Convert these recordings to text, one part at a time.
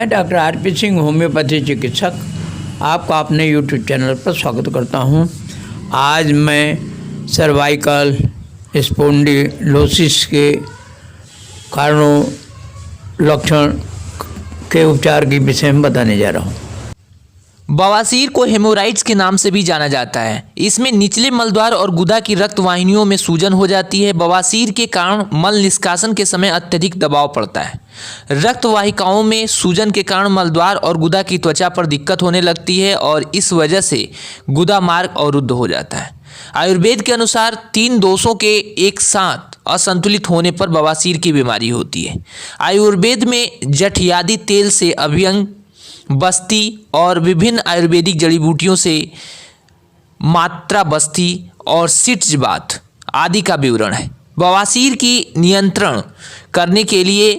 मैं doctor RP Singh, homeopathy चिकित्सक, आपका अपने यूट्यूब चैनल पर स्वागत करता हूं। आज मैं सर्वाइकल स्पॉन्डिलोसिस के कारणों, लक्षण के उपचार के विषय में बताने जा रहा हूं। बवासीर को हेमोराइड्स के नाम से भी जाना जाता है। इसमें निचले मलद्वार और गुदा की रक्त वाहिनियों में सूजन हो जाती है। बवासीर के कारण मल निष्कासन के समय अत्यधिक दबाव पड़ता है। रक्त वाहिकाओं में सूजन के कारण मलद्वार और गुदा की त्वचा पर दिक्कत होने लगती है और इस वजह से गुदा मार्ग अवरुद्ध हो जाता है। आयुर्वेद के अनुसार 3 दोषों के एक साथ असंतुलित होने पर बवासीर की बीमारी होती है। आयुर्वेद में जठियादि तेल से अभ्यंग, बस्ती और विभिन्न आयुर्वेदिक जड़ी बूटियों से मात्रा बस्ती और सिट्जबात आदि का विवरण है। बवासीर की नियंत्रण करने के लिए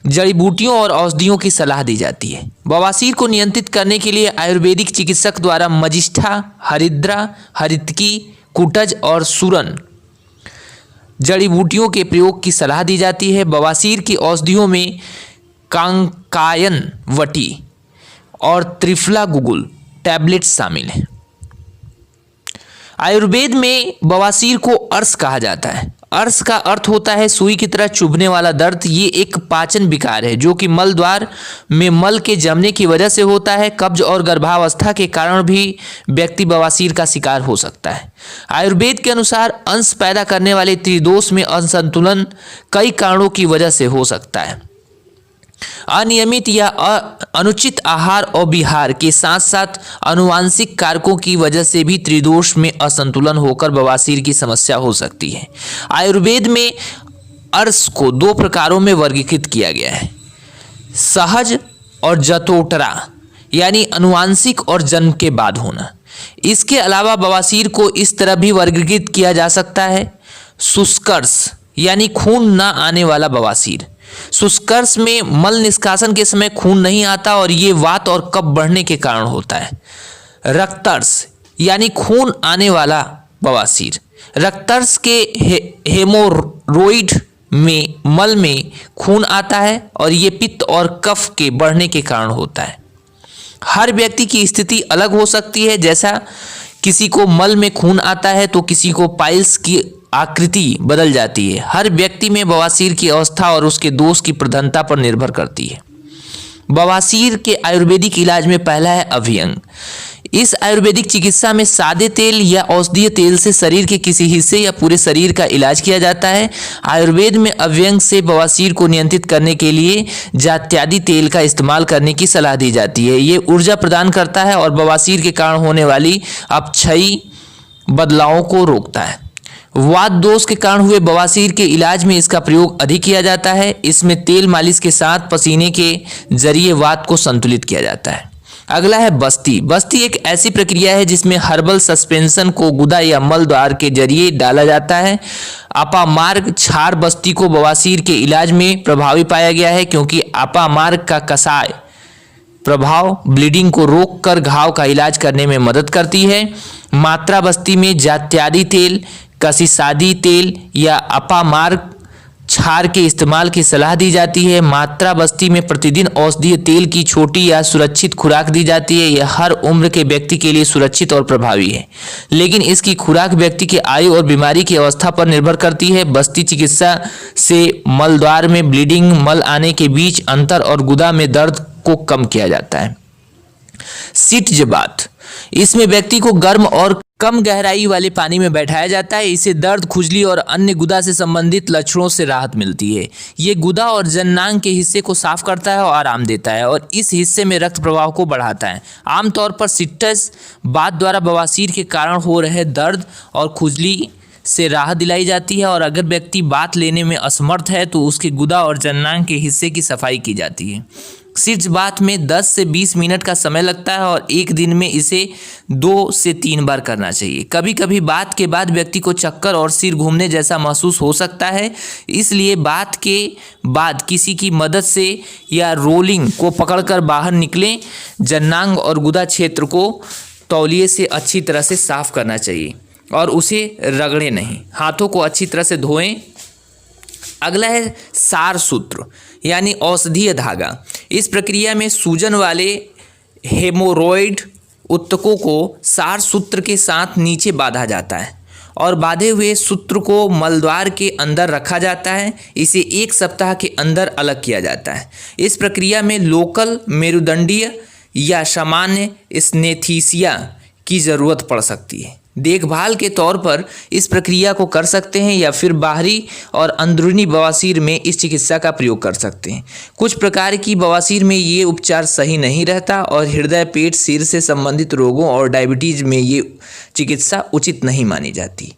जड़ी बूटियों और औषधियों की सलाह दी जाती है। बवासीर को नियंत्रित करने के लिए आयुर्वेदिक चिकित्सक द्वारा मजिष्ठा, हरिद्रा, हरितकी, कुटज और सूरन जड़ी बूटियों के प्रयोग की सलाह दी जाती है। बवासीर की औषधियों में कांकायन वटी और त्रिफला गुगुल टैबलेट्स शामिल हैं। आयुर्वेद में बवासीर को अर्श कहा जाता है। अर्श का अर्थ होता है सुई की तरह चुभने वाला दर्द। ये एक पाचन विकार है जो कि मल द्वार में मल के जमने की वजह से होता है। कब्ज और गर्भावस्था के कारण भी व्यक्ति बवासीर का शिकार हो सकता है। आयुर्वेद के अनुसार अंश पैदा करने वाले त्रिदोष में असंतुलन कई कारणों की वजह से हो सकता है। अनियमित या अनुचित आहार और विहार के साथ साथ आनुवांशिक कारकों की वजह से भी त्रिदोष में असंतुलन होकर बवासीर की समस्या हो सकती है। आयुर्वेद में अर्श को 2 प्रकारों में वर्गीकृत किया गया है, सहज और जतोटरा, यानी आनुवांशिक और जन्म के बाद होना। इसके अलावा बवासीर को इस तरह भी वर्गीकृत किया जा सकता है, शुष्कर्ष यानी खून न आने वाला बवासीर। शुष्कर्ष में मल निष्कासन के समय खून नहीं आता और ये वात और कफ बढ़ने के कारण होता है। रक्तर्ष यानी खून आने वाला बवासीर। रक्तर्ष के हेमोरोइड में मल में खून आता है और ये पित्त और कफ के बढ़ने के कारण होता है। हर व्यक्ति की स्थिति अलग हो सकती है। जैसा किसी को मल में खून आता है तो किसी को पाइल्स की आकृति बदल जाती है। हर व्यक्ति में बवासीर की अवस्था और उसके दोष की प्रधानता पर निर्भर करती है। बवासीर के आयुर्वेदिक इलाज में पहला है अभ्यंग। इस आयुर्वेदिक चिकित्सा में सादे तेल या औषधीय तेल से शरीर के किसी हिस्से या पूरे शरीर का इलाज किया जाता है। आयुर्वेद में अभ्यंग से बवासीर को नियंत्रित करने के लिए जात्यादि तेल का इस्तेमाल करने की सलाह दी जाती है। ये ऊर्जा प्रदान करता है और बवासीर के कारण होने वाली अपक्षयी बदलावों को रोकता है। वात दोष के कारण हुए बवासीर के इलाज में इसका प्रयोग अधिक किया जाता है। इसमें तेल मालिश के साथ पसीने के जरिए वात को संतुलित किया जाता है। अगला है बस्ती। बस्ती एक ऐसी प्रक्रिया है जिसमें हर्बल सस्पेंशन को गुदा या मल द्वार के जरिए डाला जाता है। अपामार्ग क्षार बस्ती को बवासीर के इलाज में प्रभावी पाया गया है क्योंकि अपामार्ग का कषाय प्रभाव ब्लीडिंग को रोककर घाव का इलाज करने में मदद करती है। मात्रा बस्ती में जात्यादि तेल, कसीसादी तेल या अपामार्ग क्षार के इस्तेमाल की सलाह दी जाती है। मात्रा बस्ती में प्रतिदिन औषधीय तेल की छोटी या सुरक्षित खुराक दी जाती है। यह हर उम्र के व्यक्ति के लिए सुरक्षित और प्रभावी है, लेकिन इसकी खुराक व्यक्ति की आयु और बीमारी की अवस्था पर निर्भर करती है। बस्ती चिकित्सा से मलद्वार में ब्लीडिंग, मल आने के बीच अंतर और गुदा में दर्द को कम किया जाता है। सिट्जबात, इसमें व्यक्ति को गर्म और कम गहराई वाले पानी में बैठाया जाता है। इससे दर्द, खुजली और अन्य गुदा से संबंधित लक्षणों से राहत मिलती है। ये गुदा और जननांग के हिस्से को साफ करता है और आराम देता है और इस हिस्से में रक्त प्रवाह को बढ़ाता है। आमतौर पर सिट्टस बात द्वारा बवासीर के कारण हो रहे दर्द और खुजली से राहत दिलाई जाती है और अगर व्यक्ति बात लेने में असमर्थ है तो उसके गुदा और जननांग के हिस्से की सफाई की जाती है। सिट्जबात में 10 से 20 मिनट का समय लगता है और एक दिन में इसे 2 से 3 बार करना चाहिए। कभी कभी बात के बाद व्यक्ति को चक्कर और सिर घूमने जैसा महसूस हो सकता है, इसलिए बात के बाद किसी की मदद से या रोलिंग को पकड़कर बाहर निकलें। जननांग और गुदा क्षेत्र को तौलिए से अच्छी तरह से साफ करना चाहिए और उसे रगड़े नहीं। हाथों को अच्छी तरह से धोएं। अगला है सार सूत्र। यानी औषधीय धागा। इस प्रक्रिया में सूजन वाले हेमोरॉइड ऊतकों को सार सूत्र के साथ नीचे बांधा जाता है और बांधे हुए सूत्र को मलद्वार के अंदर रखा जाता है। इसे 1 सप्ताह के अंदर अलग किया जाता है। इस प्रक्रिया में लोकल मेरुदंडीय या सामान्य स्नेस्थीसिया की ज़रूरत पड़ सकती है। देखभाल के तौर पर इस प्रक्रिया को कर सकते हैं या फिर बाहरी और अंदरूनी बवासीर में इस चिकित्सा का प्रयोग कर सकते हैं। कुछ प्रकार की बवासीर में ये उपचार सही नहीं रहता और हृदय, पेट, सिर से संबंधित रोगों और डायबिटीज में ये चिकित्सा उचित नहीं मानी जाती।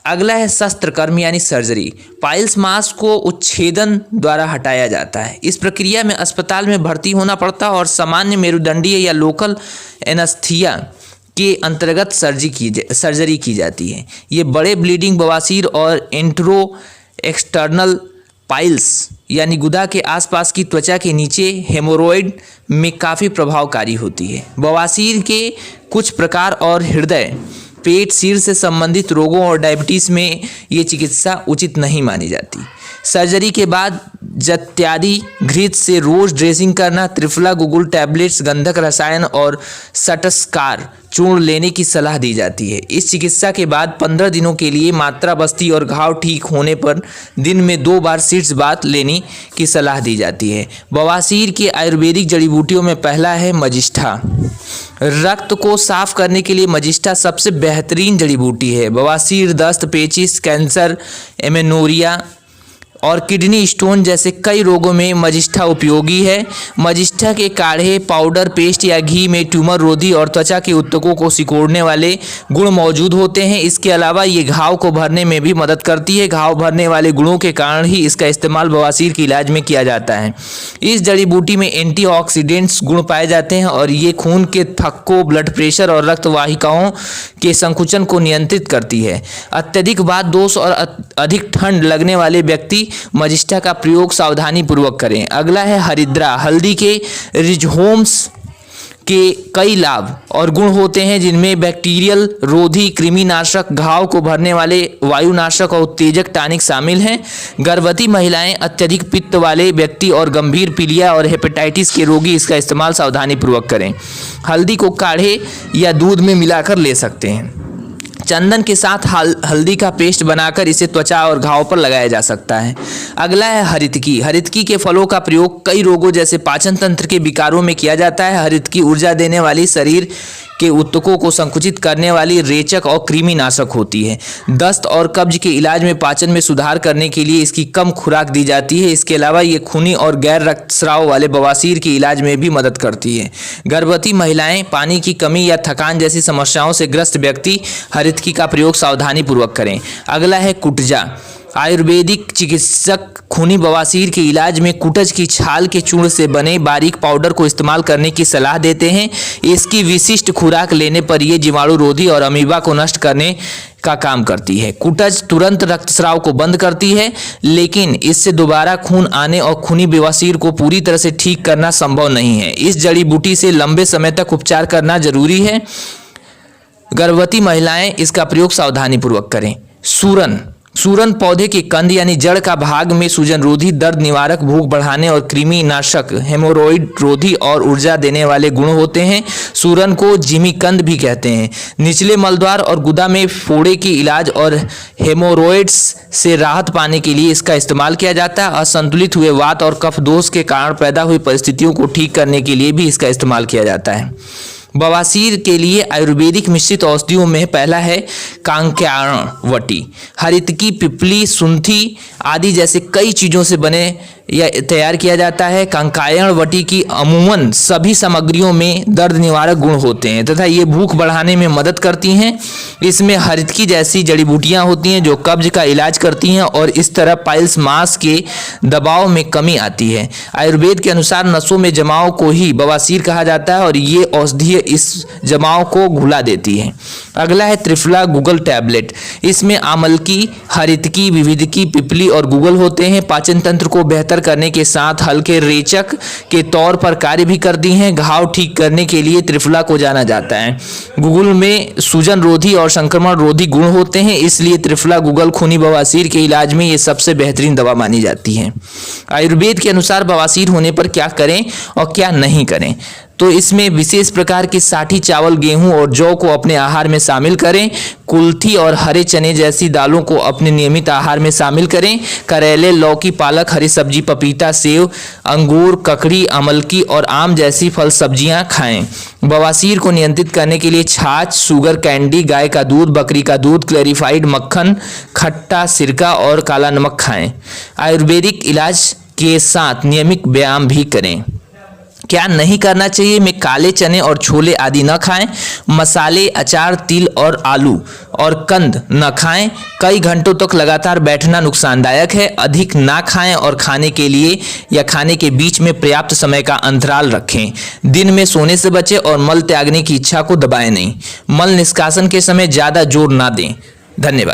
अगला है शस्त्रकर्म यानी सर्जरी। पाइल्स मांस को उच्छेदन द्वारा हटाया जाता है। इस प्रक्रिया में अस्पताल में भर्ती होना पड़ता है और सामान्य मेरुदंडीय या लोकल एनेस्थीसिया के अंतर्गत सर्जरी की जाती है। ये बड़े ब्लीडिंग बवासीर और एंट्रो एक्सटर्नल पाइल्स यानी गुदा के आसपास की त्वचा के नीचे हेमोरॉइड में काफ़ी प्रभावकारी होती है। बवासीर के कुछ प्रकार और हृदय, पेट, सिर से संबंधित रोगों और डायबिटीज़ में ये चिकित्सा उचित नहीं मानी जाती। सर्जरी के बाद जत्यादि घृत से रोज ड्रेसिंग करना, त्रिफला गुगुल टैबलेट्स, गंधक रसायन और सटस्कार चूर्ण लेने की सलाह दी जाती है। इस चिकित्सा के बाद 15 दिनों के लिए मात्रा बस्ती और घाव ठीक होने पर दिन में 2 बार शीर्ष बात लेने की सलाह दी जाती है। बवासीर के आयुर्वेदिक जड़ी बूटियों में पहला है मजिष्ठा। रक्त को साफ करने के लिए मजिष्ठा सबसे बेहतरीन जड़ी बूटी है। बवासीर, दस्त, पेचिश, कैंसर, एमेनोरिया और किडनी स्टोन जैसे कई रोगों में मजिष्ठा उपयोगी है। मजिष्ठा के काढ़े, पाउडर, पेस्ट या घी में ट्यूमर रोधी और त्वचा के ऊतकों को सिकोड़ने वाले गुण मौजूद होते हैं। इसके अलावा ये घाव को भरने में भी मदद करती है। घाव भरने वाले गुणों के कारण ही इसका इस्तेमाल बवासीर के इलाज में किया जाता है। इस जड़ी बूटी में एंटीऑक्सीडेंट्स गुण पाए जाते हैं और ये खून के थक्कों, ब्लड प्रेशर और रक्त वाहिकाओं के संकुचन को नियंत्रित करती है। अत्यधिक वात दोष और अधिक ठंड लगने वाले व्यक्ति मजिष्ठा का प्रयोग सावधानी पूर्वक करें। अगला है हरिद्रा। हल्दी के रिजोम्स के कई लाभ और गुण होते हैं, जिनमें बैक्टीरियल रोधी, कृमिनाशक, घाव को भरने वाले वायुनाशक और उत्तेजक टॉनिक शामिल हैं। गर्भवती महिलाएं, अत्यधिक पित्त वाले व्यक्ति और गंभीर पीलिया और हेपेटाइटिस के रोगी इसका इस्तेमाल सावधानी पूर्वक करें। हल्दी को काढ़े या दूध में मिलाकर ले सकते हैं। चंदन के साथ हल्दी का पेस्ट बनाकर इसे त्वचा और घाव पर लगाया जा सकता है। अगला है हरितकी। हरितकी के फलों का प्रयोग कई रोगों जैसे पाचन तंत्र के विकारों में किया जाता है। हरितकी ऊर्जा देने वाली, शरीर के ऊतकों को संकुचित करने वाली, रेचक और कृमिनाशक होती है। दस्त और कब्ज के इलाज में, पाचन में सुधार करने के लिए इसकी कम खुराक दी जाती है। इसके अलावा ये खूनी और गैर रक्तस्राव वाले बवासीर के इलाज में भी मदद करती है। गर्भवती महिलाएं, पानी की कमी या थकान जैसी समस्याओं से ग्रस्त व्यक्ति हरितकी का प्रयोग सावधानी पूर्वक करें। अगला है कुटजा। आयुर्वेदिक चिकित्सक खूनी बवासीर के इलाज में कुटज की छाल के चूर्ण से बने बारीक पाउडर को इस्तेमाल करने की सलाह देते हैं। इसकी विशिष्ट खुराक लेने पर यह जीवाणु रोधी और अमीबा को नष्ट करने का काम करती है। कुटज तुरंत रक्तस्राव को बंद करती है, लेकिन इससे दोबारा खून आने और खूनी बवासीर को पूरी तरह से ठीक करना संभव नहीं है। इस जड़ी बूटी से लंबे समय तक उपचार करना जरूरी है। गर्भवती महिलाएं इसका प्रयोग सावधानी पूर्वक करें। सूरन। सूरन पौधे के कंद यानी जड़ का भाग में सूजन रोधी, दर्द निवारक, भूख बढ़ाने और कृमि नाशक, हेमोरॉइड रोधी और ऊर्जा देने वाले गुण होते हैं। सूरन को जिमीकंद भी कहते हैं। निचले मलद्वार और गुदा में फोड़े के इलाज और हेमोरॉइड्स से राहत पाने के लिए इसका इस्तेमाल किया जाता है। असंतुलित हुए वात और कफ दोष के कारण पैदा हुई परिस्थितियों को ठीक करने के लिए भी इसका इस्तेमाल किया जाता है। बवासीर के लिए आयुर्वेदिक मिश्रित औषधियों में पहला है कांक्याणवटी। हरितकी, पिपली, सुंठी आदि जैसे कई चीज़ों से बने या तैयार किया जाता है। कांकायणवटी की अमूमन सभी सामग्रियों में दर्द निवारक गुण होते हैं तथा ये भूख बढ़ाने में मदद करती हैं। इसमें हरितकी जैसी जड़ी बूटियाँ होती हैं जो कब्ज का इलाज करती हैं और इस तरह पाइल्स मांस के दबाव में कमी आती है। आयुर्वेद के अनुसार नसों में जमाव को ही बवासीर कहा जाता है और ये औषधि इस जमाव को घुला देती है। अगला है त्रिफला गुगल टैबलेट। इसमें आमलकी, हरितकी, विविधकी, पिपली और गुगल होते हैं। पाचन तंत्र को बेहतर बेहतर करने के साथ हल्के रेचक के तौर पर कार्य भी करती हैं। घाव ठीक करने के लिए त्रिफला को जाना जाता है। गूगल में सूजन रोधी और संक्रमण रोधी गुण होते हैं, इसलिए त्रिफला गूगल खूनी बवासीर के इलाज में ये सबसे बेहतरीन दवा मानी जाती है। आयुर्वेद के अनुसार बवासीर होने पर क्या करें और क्या नहीं करें, तो इसमें विशेष प्रकार की साठी चावल, गेहूं और जौ को अपने आहार में शामिल करें। कुल्थी और हरे चने जैसी दालों को अपने नियमित आहार में शामिल करें। करेले, लौकी, पालक, हरी सब्जी, पपीता, सेव, अंगूर, ककड़ी, अमलकी और आम जैसी फल सब्जियां खाएं। बवासीर को नियंत्रित करने के लिए छाछ, शुगर कैंडी, गाय का दूध, बकरी का दूध, क्लेरिफाइड मक्खन, खट्टा, सिरका और काला नमक खाएं। आयुर्वेदिक इलाज के साथ नियमित व्यायाम भी करें। क्या नहीं करना चाहिए में काले चने और छोले आदि न खाएं। मसाले, अचार, तिल और आलू और कंद न खाएं। कई घंटों तक लगातार बैठना नुकसानदायक है। अधिक ना खाएं और खाने के लिए या खाने के बीच में पर्याप्त समय का अंतराल रखें। दिन में सोने से बचें और मल त्यागने की इच्छा को दबाएं नहीं। मल निष्कासन के समय ज़्यादा जोर ना दें। धन्यवाद।